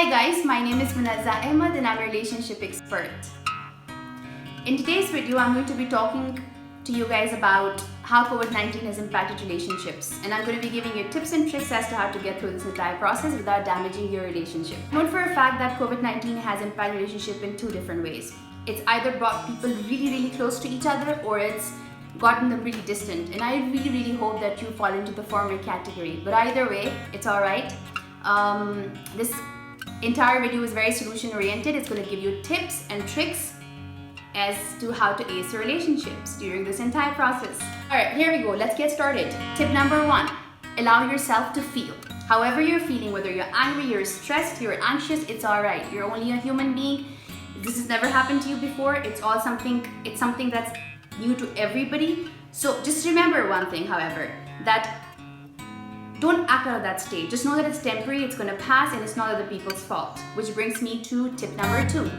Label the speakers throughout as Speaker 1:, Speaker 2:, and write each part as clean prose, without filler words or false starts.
Speaker 1: Hi guys, my name is Munazza Ahmed and I'm a relationship expert. In today's video, I'm going to be talking to you guys about how COVID-19 has impacted relationships, and I'm going to be giving you tips and tricks as to how to get through this entire process without damaging your relationship. Know for a fact that COVID-19 has impacted relationship in two different ways. It's either brought people really close to each other, or it's gotten them really distant, and I really hope that you fall into the former category. But either way, it's alright. This entire video is very solution oriented. It's going to give you tips and tricks as to how to ace your relationships during this entire process. Alright, here we go. Let's get started. Tip number 1, allow yourself to feel. However you're feeling, whether you're angry, you're stressed, you're anxious, it's alright. You're only a human being. This has never happened to you before. It's something that's new to everybody. So just remember one thing, however, that don't act out of that state. Just know that it's temporary, it's going to pass, and it's not other people's fault. Which brings me to tip number 2.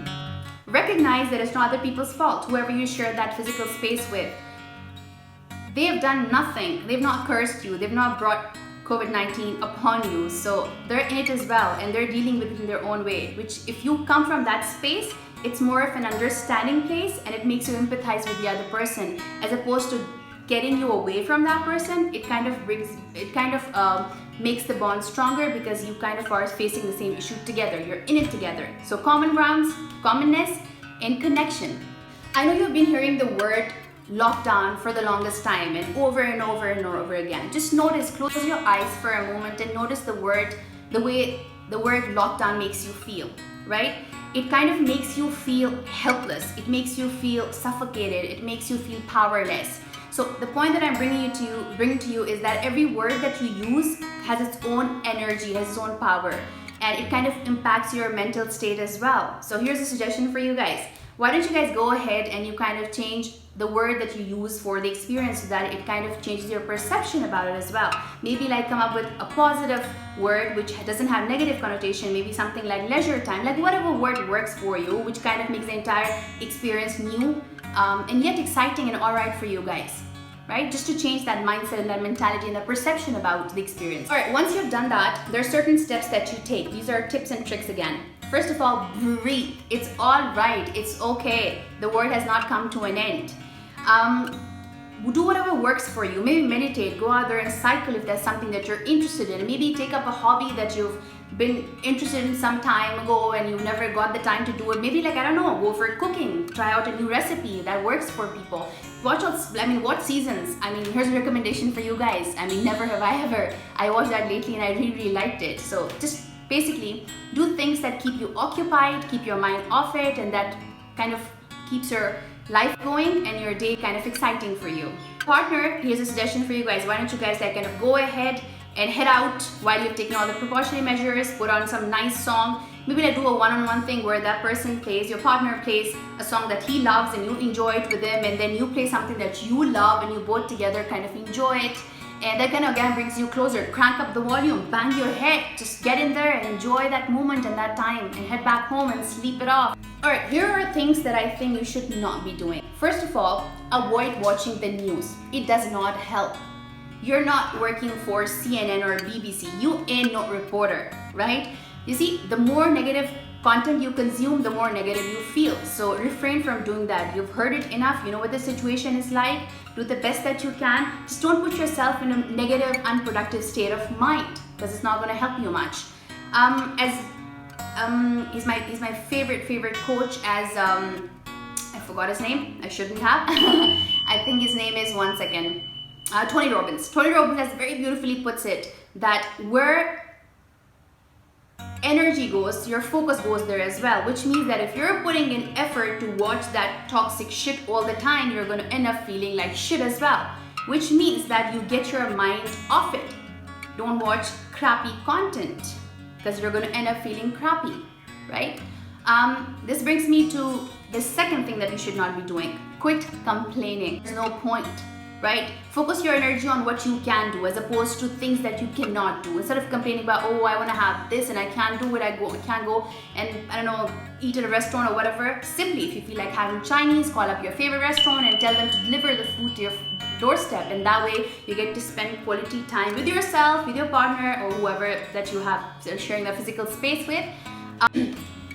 Speaker 1: Recognize that it's not other people's fault. Whoever you share that physical space with, they have done nothing. They've not cursed you. They've not brought COVID-19 upon you. So they're in it as well, and they're dealing with it in their own way. Which, if you come from that space, it's more of an understanding place, and it makes you empathize with the other person, as opposed to getting you away from that person. It kind of makes the bond stronger, because you kind of are facing the same issue together. You're in it together. So common grounds, commonness, and connection. I know you've been hearing the word lockdown for the longest time, and over and over again. Just notice, close your eyes for a moment and notice the way the word lockdown makes you feel, right? It kind of makes you feel helpless. It makes you feel suffocated. It makes you feel powerless. So the point that I'm bringing to you is that every word that you use has its own energy, has its own power, and it kind of impacts your mental state as well. So here's a suggestion for you guys. Why don't you guys go ahead and you kind of change the word that you use for the experience, so that it kind of changes your perception about it as well. Maybe like come up with a positive word which doesn't have negative connotation, maybe something like leisure time, like whatever word works for you, which kind of makes the entire experience new and yet exciting and alright for you guys. Right? Just to change that mindset and that mentality and that perception about the experience. Alright, once you've done that, there are certain steps that you take. These are tips and tricks again. First of all, breathe. It's alright. It's okay. The world has not come to an end. Do whatever works for you. Maybe meditate, go out there and cycle if that's something that you're interested in. Maybe take up a hobby that you've been interested in some time ago and you've never got the time to do it. Maybe like, I don't know, go for cooking, try out a new recipe that works for people. Watch seasons. Here's a recommendation for you guys. Never have I ever. I watched that lately and I really liked it. So just basically do things that keep you occupied, keep your mind off it, and that kind of keeps your life going and your day kind of exciting for you. Partner, here's a suggestion for you guys. Why don't you guys kind of go ahead and head out while you've taken all the precautionary measures, put on some nice song. Maybe like do a one-on-one thing where that person plays, your partner plays a song that he loves and you enjoy it with him, and then you play something that you love and you both together kind of enjoy it. And that kind of again brings you closer. Crank up the volume, bang your head, just get in there and enjoy that moment and that time, and head back home and sleep it off. Alright, here are things that I think you should not be doing. First of all, avoid watching the news. It does not help. You're not working for CNN or BBC. You ain't no reporter, right? You see, the more negative content you consume, the more negative you feel. So refrain from doing that. You've heard it enough. You know what the situation is like. Do the best that you can. Just don't put yourself in a negative, unproductive state of mind, because it's not going to help you much. He's my favorite coach. I forgot his name. I shouldn't have. I think his name is, one second, Tony Robbins. Tony Robbins has very beautifully puts it that where energy goes, your focus goes there as well, which means that if you're putting in effort to watch that toxic shit all the time, you're going to end up feeling like shit as well, which means that you get your mind off it. Don't watch crappy content, because you're going to end up feeling crappy, right? This brings me to the second thing that you should not be doing. Quit complaining. There's no point, right? Focus your energy on what you can do, as opposed to things that you cannot do. Instead of complaining about, oh, I want to have this and I can't do it, I can't go and, I don't know, eat at a restaurant or whatever. Simply, if you feel like having Chinese, call up your favorite restaurant and tell them to deliver the food to your doorstep, and that way you get to spend quality time with yourself, with your partner, or whoever that you have sharing a physical space with.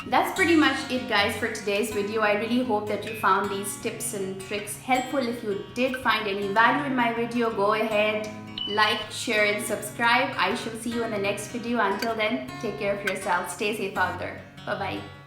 Speaker 1: That's pretty much it, guys, for today's video. I really hope that you found these tips and tricks helpful. If you did find any value in my video, go ahead, like, share and subscribe. I shall see you in the next video. Until then, take care of yourself. Stay safe out there. Bye bye.